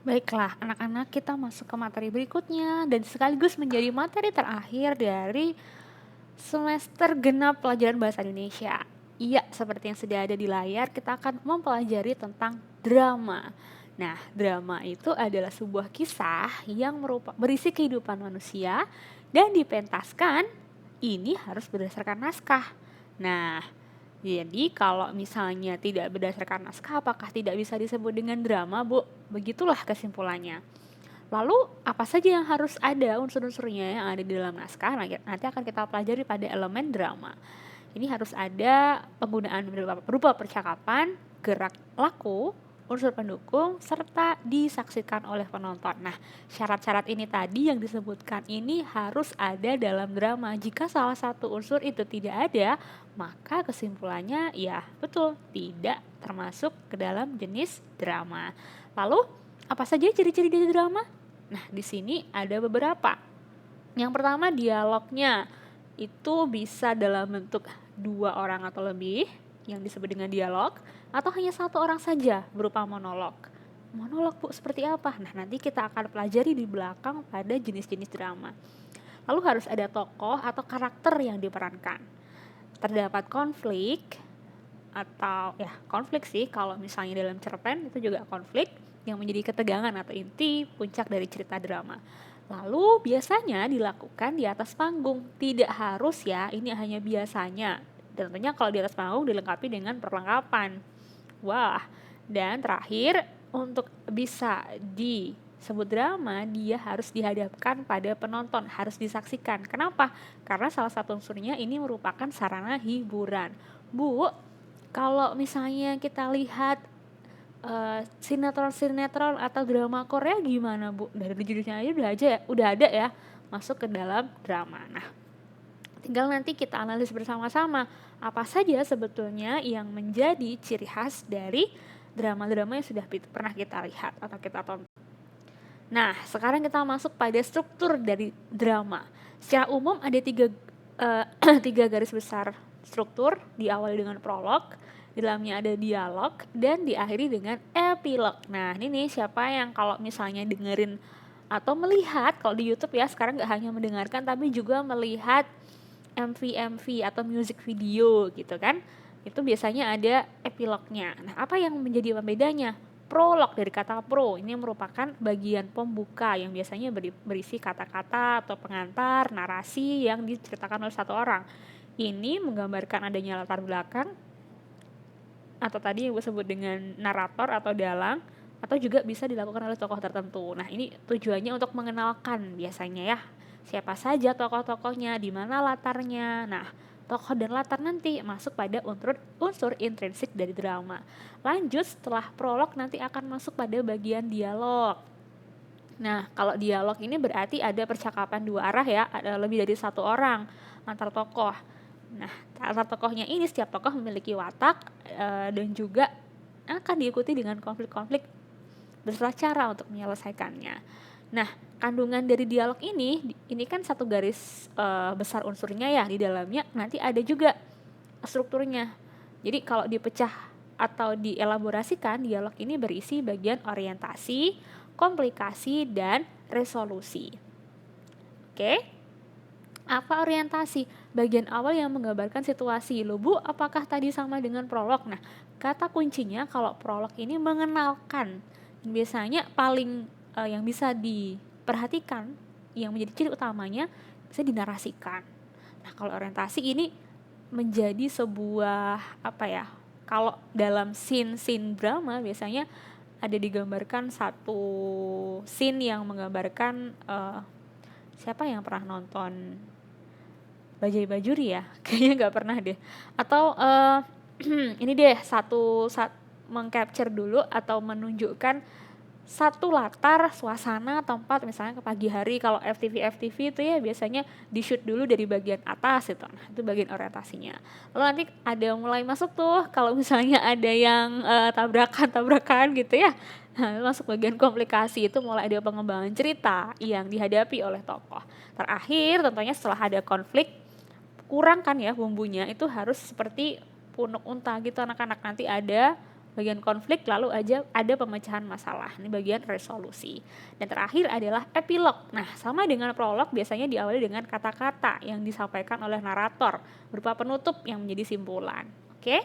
Baiklah, anak-anak, kita masuk ke materi berikutnya dan sekaligus menjadi materi terakhir dari semester genap pelajaran bahasa Indonesia. Iya, seperti yang sudah ada di layar, kita akan mempelajari tentang drama. Nah, drama itu adalah sebuah kisah yang berisi kehidupan manusia dan dipentaskan ini harus berdasarkan naskah. Nah, jadi kalau misalnya tidak berdasarkan naskah, apakah tidak bisa disebut dengan drama, Bu? Begitulah kesimpulannya. Lalu apa saja yang harus ada unsur-unsurnya yang ada di dalam naskah? Nah, nanti akan kita pelajari pada elemen drama. Ini harus ada penggunaan berupa percakapan, gerak laku, unsur pendukung, serta disaksikan oleh penonton. Nah, syarat-syarat ini tadi yang disebutkan ini harus ada dalam drama. Jika salah satu unsur itu tidak ada, maka kesimpulannya ya betul, tidak termasuk ke dalam jenis drama. Lalu, apa saja ciri-ciri dari drama? Nah, di sini ada beberapa. Yang pertama, dialognya itu bisa dalam bentuk 2 orang atau lebih yang disebut dengan dialog, atau hanya 1 orang saja berupa monolog. Monolog, Bu, seperti apa? Nah, nanti kita akan pelajari di belakang pada jenis-jenis drama. Lalu harus ada tokoh atau karakter yang diperankan. Terdapat konflik, atau ya konflik sih, kalau misalnya dalam cerpen itu juga konflik yang menjadi ketegangan atau inti puncak dari cerita drama. Lalu biasanya dilakukan di atas panggung, tidak harus ya, ini hanya biasanya. Dan tentunya kalau di atas panggung dilengkapi dengan perlengkapan. Wah, dan terakhir untuk bisa disebut drama, dia harus dihadapkan pada penonton, harus disaksikan. Kenapa? Karena salah satu unsurnya ini merupakan sarana hiburan. Bu, kalau misalnya kita lihat sinetron-sinetron atau drama Korea gimana, Bu? Dari judulnya aja udah ada ya masuk ke dalam drama. Nah, tinggal nanti kita analis bersama-sama apa saja sebetulnya yang menjadi ciri khas dari drama-drama yang sudah pernah kita lihat atau kita tonton. Nah, sekarang kita masuk pada struktur dari drama. Secara umum ada tiga garis besar struktur, diawali dengan prolog, di dalamnya ada dialog, dan diakhiri dengan epilog. Nah, ini nih siapa yang kalau misalnya dengerin atau melihat, kalau di YouTube ya sekarang nggak hanya mendengarkan tapi juga melihat MV atau music video gitu kan, itu biasanya ada epilognya. Nah, apa yang menjadi pembedanya? Prolog dari kata pro, ini merupakan bagian pembuka yang biasanya berisi kata-kata atau pengantar, narasi yang diceritakan oleh satu orang. Ini menggambarkan adanya latar belakang, atau tadi yang gue sebut dengan narator atau dalang, atau juga bisa dilakukan oleh tokoh tertentu. Nah, ini tujuannya untuk mengenalkan biasanya ya, siapa saja tokoh-tokohnya, di mana latarnya. Nah, tokoh dan latar nanti masuk pada unsur intrinsik dari drama. Lanjut, setelah prolog nanti akan masuk pada bagian dialog. Nah, kalau dialog ini berarti ada percakapan 2 arah ya, ada lebih dari 1 orang antar tokoh. Nah, antar tokohnya ini setiap tokoh memiliki watak dan juga akan diikuti dengan konflik-konflik beserta cara untuk menyelesaikannya. Nah, kandungan dari dialog ini kan satu garis besar unsurnya ya, di dalamnya nanti ada juga strukturnya. Jadi kalau dipecah atau dielaborasikan, dialog ini berisi bagian orientasi, komplikasi, dan resolusi. Oke? Apa orientasi? Bagian awal yang menggambarkan situasi. Loh, Bu, apakah tadi sama dengan prolog? Nah, kata kuncinya kalau prolog ini mengenalkan. Biasanya paling yang bisa diperhatikan, yang menjadi ciri utamanya bisa dinarasikan. Nah, kalau orientasi ini menjadi sebuah apa ya? Kalau dalam scene drama biasanya ada digambarkan satu scene yang menggambarkan siapa yang pernah nonton Bajai Bajuri ya? Kayaknya nggak pernah deh. Atau ini deh satu mengcapture dulu atau menunjukkan satu latar suasana tempat, misalnya ke pagi hari. Kalau FTV itu ya biasanya di shoot dulu dari bagian atas itu. Nah, itu bagian orientasinya. Lalu nanti ada mulai masuk tuh kalau misalnya ada yang tabrakan gitu ya. Nah, masuk bagian komplikasi, itu mulai ada pengembangan cerita yang dihadapi oleh tokoh. Terakhir tentunya setelah ada konflik, kurang kan ya bumbunya, itu harus seperti punuk unta gitu anak-anak. Nanti ada bagian konflik, lalu aja ada pemecahan masalah. Ini bagian resolusi. Dan terakhir adalah epilog. Nah, sama dengan prolog, biasanya diawali dengan kata-kata yang disampaikan oleh narator berupa penutup yang menjadi simpulan. Oke?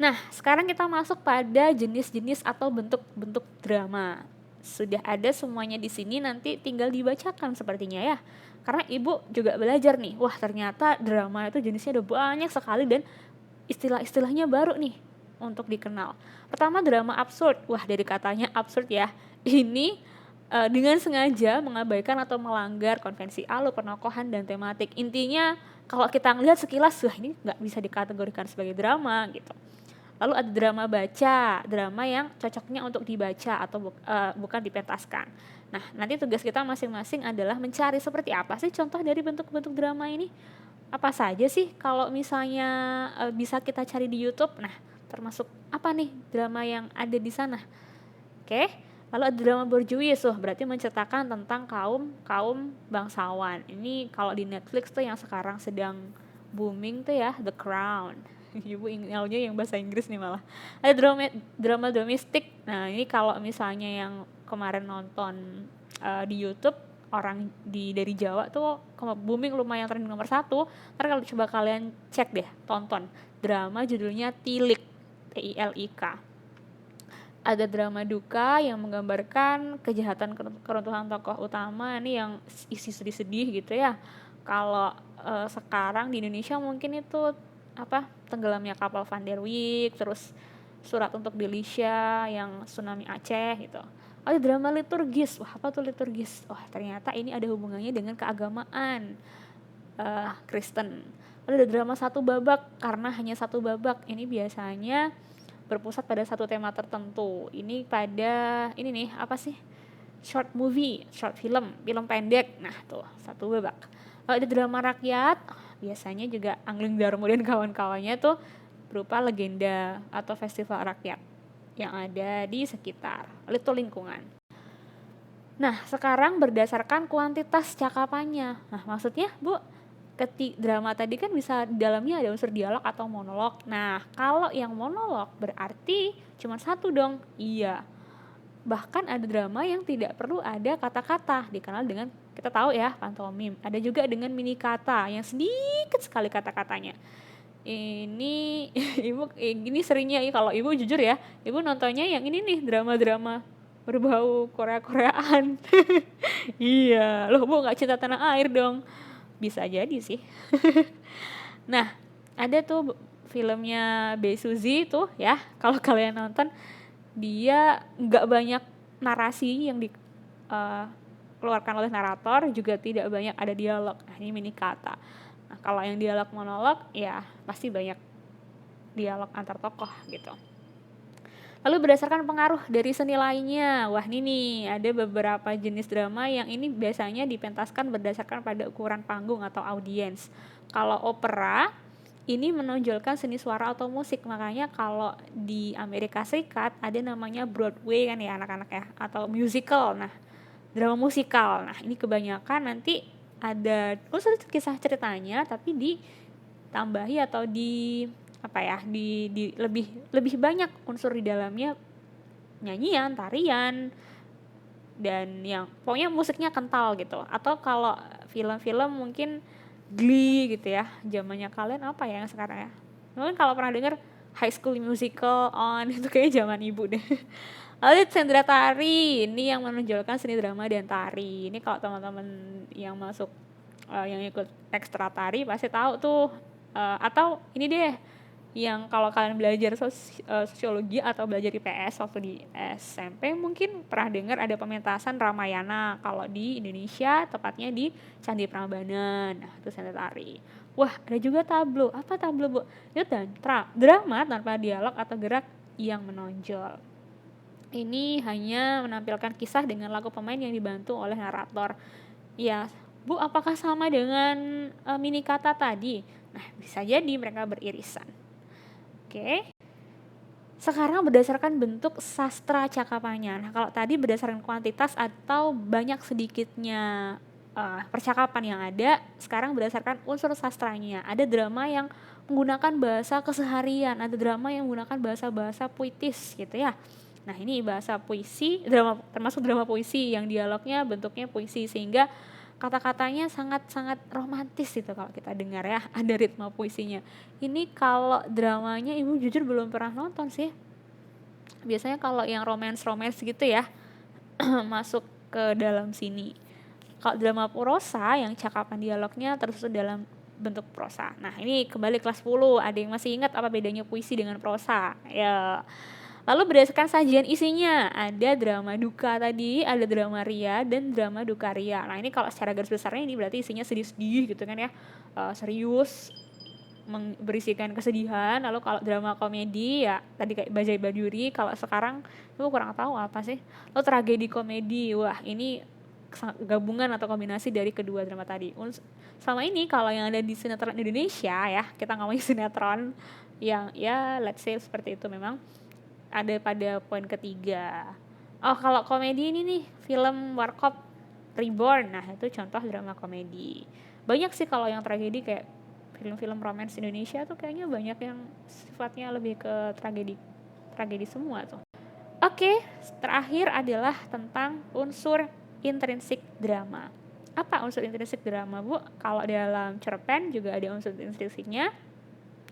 Nah, sekarang kita masuk pada jenis-jenis atau bentuk-bentuk drama. Sudah ada semuanya di sini, nanti tinggal dibacakan sepertinya ya. Karena ibu juga belajar nih, wah ternyata drama itu jenisnya udah banyak sekali dan istilah-istilahnya baru nih untuk dikenal. Pertama, drama absurd. Wah, dari katanya absurd ya. Ini dengan sengaja mengabaikan atau melanggar konvensi alur, penokohan, dan tematik. Intinya kalau kita ngelihat sekilas, wah ini nggak bisa dikategorikan sebagai drama gitu. Lalu ada drama baca, drama yang cocoknya untuk dibaca atau bukan dipentaskan. Nah, nanti tugas kita masing-masing adalah mencari seperti apa sih contoh dari bentuk-bentuk drama ini. Apa saja sih kalau misalnya bisa kita cari di YouTube. Nah, termasuk apa nih drama yang ada di sana. Oke, lalu ada drama borjuis, berarti menceritakan tentang kaum bangsawan. Ini kalau di Netflix tuh yang sekarang sedang booming tuh ya, The Crown. Ibu ingatnya yang bahasa Inggris nih malah. Ada drama domestik. Nah, ini kalau misalnya yang kemarin nonton di YouTube, orang dari Jawa tuh booming, lumayan trending nomor 1. Ntar kalau coba kalian cek deh, tonton drama judulnya Tilik, TILIK. Ada drama duka yang menggambarkan kejahatan keruntuhan tokoh utama, ini yang isi sedih-sedih gitu ya. Kalau sekarang di Indonesia mungkin itu tenggelamnya kapal Van der Wijk, terus Surat untuk Delisha yang tsunami Aceh gitu. Ada drama liturgis. Wah, apa tuh liturgis? Wah, ternyata ini ada hubungannya dengan keagamaan Kristen. Ada drama satu babak, karena hanya satu babak. Ini biasanya berpusat pada satu tema tertentu. Ini nih short movie, short film pendek. Nah tuh, satu babak. Kalau ada drama rakyat, biasanya juga Angling Darmo dan kawan-kawannya tuh berupa legenda atau festival rakyat yang ada di sekitar itu lingkungan. Nah, sekarang berdasarkan kuantitas cakapannya. Nah, maksudnya Bu, drama tadi kan bisa di dalamnya ada unsur dialog atau monolog. Nah, kalau yang monolog berarti cuma satu dong. Iya. Bahkan ada drama yang tidak perlu ada kata-kata, dikenal dengan, kita tahu ya, pantomim. Ada juga dengan mini kata yang sedikit sekali kata-katanya. Ini ini seringnya kalau ibu jujur ya, ibu nontonnya yang ini nih, drama-drama berbau Korea-Koreaan. Iya, loh Bu, nggak cinta tanah air dong. Bisa jadi sih. Nah, ada tuh filmnya Bae Suzy tuh ya, kalau kalian nonton, dia nggak banyak narasi yang dikeluarkan oleh narator, juga tidak banyak ada dialog. Nah, ini mini kata. Nah, kalau yang dialog monolog ya pasti banyak dialog antar tokoh gitu. Lalu berdasarkan pengaruh dari seni lainnya, wah ini nih ada beberapa jenis drama yang ini biasanya dipentaskan berdasarkan pada ukuran panggung atau audiens. Kalau opera ini menonjolkan seni suara atau musik, makanya kalau di Amerika Serikat ada namanya Broadway kan ya anak-anak ya, atau musical. Nah, drama musikal. Nah, ini kebanyakan nanti ada unsur kisah ceritanya tapi ditambahi atau di lebih banyak unsur di dalamnya, nyanyian, tarian, dan yang pokoknya musiknya kental gitu. Atau kalau film-film mungkin Glee gitu ya, zamannya kalian apa ya yang sekarang ya, mungkin kalau pernah dengar High School Musical on, itu kayaknya zaman ibu deh. Lalu Sendra Tari, ini yang menonjolkan seni drama dan tari. Ini kalau teman-teman yang masuk yang ikut ekstra tari pasti tahu tuh. Atau ini deh, yang kalau kalian belajar sosiologi atau belajar IPS waktu di SMP mungkin pernah dengar ada pementasan Ramayana. Kalau di Indonesia tepatnya di Candi Prambanan. Nah, itu seni tari. Wah, ada juga tablo. Apa tablo, Bu? Itu drama tanpa dialog atau gerak yang menonjol. Ini hanya menampilkan kisah dengan lagu pemain yang dibantu oleh narator. Ya, Bu, apakah sama dengan mini kata tadi? Nah, bisa jadi mereka beririsan. Oke. Sekarang berdasarkan bentuk sastra cakapannya. Nah, kalau tadi berdasarkan kuantitas atau banyak sedikitnya percakapan yang ada, sekarang berdasarkan unsur sastranya. Ada drama yang menggunakan bahasa keseharian, ada drama yang menggunakan bahasa-bahasa puitis gitu ya. Nah ini bahasa puisi, drama termasuk drama puisi yang dialognya bentuknya puisi, sehingga kata-katanya sangat-sangat romantis gitu kalau kita dengar ya, ada ritme puisinya. Ini kalau dramanya ibu jujur belum pernah nonton sih. Biasanya kalau yang romance-romance gitu ya masuk ke dalam sini. Kalau drama prosa yang cakapan dialognya tersusun dalam bentuk prosa. Nah ini kembali kelas 10, ada yang masih ingat apa bedanya puisi dengan prosa? Ya. Lalu berdasarkan sajian isinya, ada drama duka tadi, ada drama ria, dan drama duka ria. Nah ini kalau secara garis besarnya ini berarti isinya sedih-sedih gitu kan ya, serius, berisikan kesedihan. Lalu kalau drama komedi ya tadi kayak Bajai Bajuri, kalau sekarang itu kurang tahu apa sih. Lalu tragedi komedi, wah ini gabungan atau kombinasi dari kedua drama tadi. Sama ini kalau yang ada di sinetron Indonesia ya, kita ngomongin sinetron yang ya let's say seperti itu, memang ada pada poin ketiga. Oh kalau komedi ini nih, film Warkop Reborn, nah itu contoh drama komedi. Banyak sih kalau yang tragedi kayak film-film romance Indonesia tuh kayaknya banyak yang sifatnya lebih ke tragedi semua tuh. Oke, terakhir adalah tentang unsur intrinsik drama. Apa unsur intrinsik drama, Bu? Kalau dalam cerpen juga ada unsur intrinsiknya.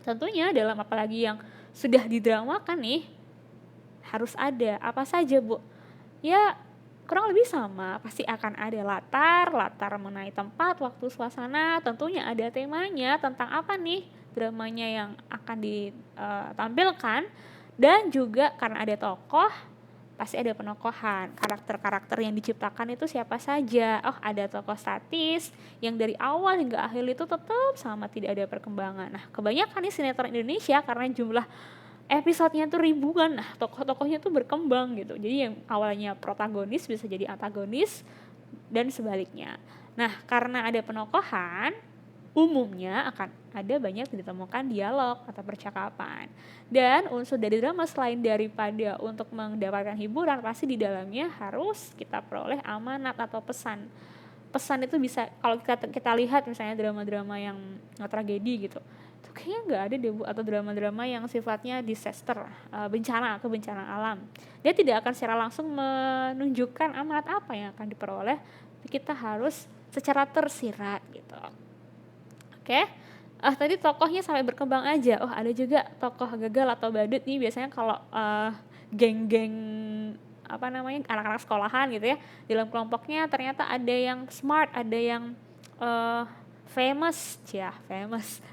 Tentunya dalam apalagi yang sudah didramakan nih, harus ada apa saja, Bu? Ya kurang lebih sama, pasti akan ada latar mengenai tempat, waktu, suasana, tentunya ada temanya tentang apa nih dramanya yang akan ditampilkan, dan juga karena ada tokoh, pasti ada penokohan, karakter-karakter yang diciptakan itu siapa saja. Oh ada tokoh statis yang dari awal hingga akhir itu tetap sama, tidak ada perkembangan. Nah kebanyakan nih sinetron Indonesia karena jumlah episodenya tuh ribuan, nah tokoh-tokohnya tuh berkembang gitu, jadi yang awalnya protagonis bisa jadi antagonis dan sebaliknya. Nah karena ada penokohan, umumnya akan ada banyak ditemukan dialog atau percakapan. Dan unsur dari drama selain daripada untuk mendapatkan hiburan, pasti di dalamnya harus kita peroleh amanat atau pesan. Pesan itu bisa, kalau kita lihat misalnya drama-drama yang tragedi gitu, itu kayaknya nggak ada deh, Bu, atau drama-drama yang sifatnya disaster, kebencanaan alam. Dia tidak akan secara langsung menunjukkan amanat apa yang akan diperoleh, tapi kita harus secara tersirat gitu. Oke. Tadi tokohnya sampai berkembang aja. Oh ada juga tokoh gagal atau badut nih, biasanya kalau geng-geng anak-anak sekolahan gitu ya, dalam kelompoknya ternyata ada yang smart, ada yang famous,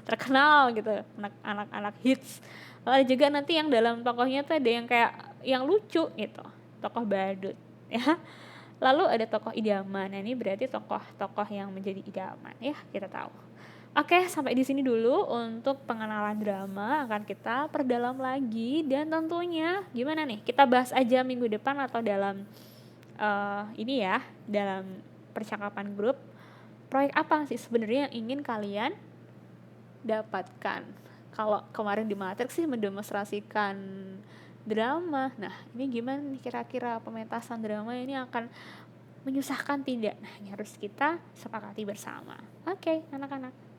terkenal gitu, anak-anak hits. Lalu ada juga nanti yang dalam tokohnya tuh ada yang kayak yang lucu gitu, tokoh badut ya. Lalu ada tokoh idaman. Nah, ini berarti tokoh-tokoh yang menjadi idaman ya, kita tahu. Oke, sampai di sini dulu untuk pengenalan drama, akan kita perdalam lagi, dan tentunya gimana nih? Kita bahas aja minggu depan atau dalam ini ya, dalam percakapan grup. Proyek apa sih sebenarnya yang ingin kalian dapatkan? Kalau kemarin di Matrix sih mendemonstrasikan drama. Nah, ini gimana nih kira-kira pementasan drama ini akan menyusahkan tidak? Nah, ini harus kita sepakati bersama. Oke, anak-anak.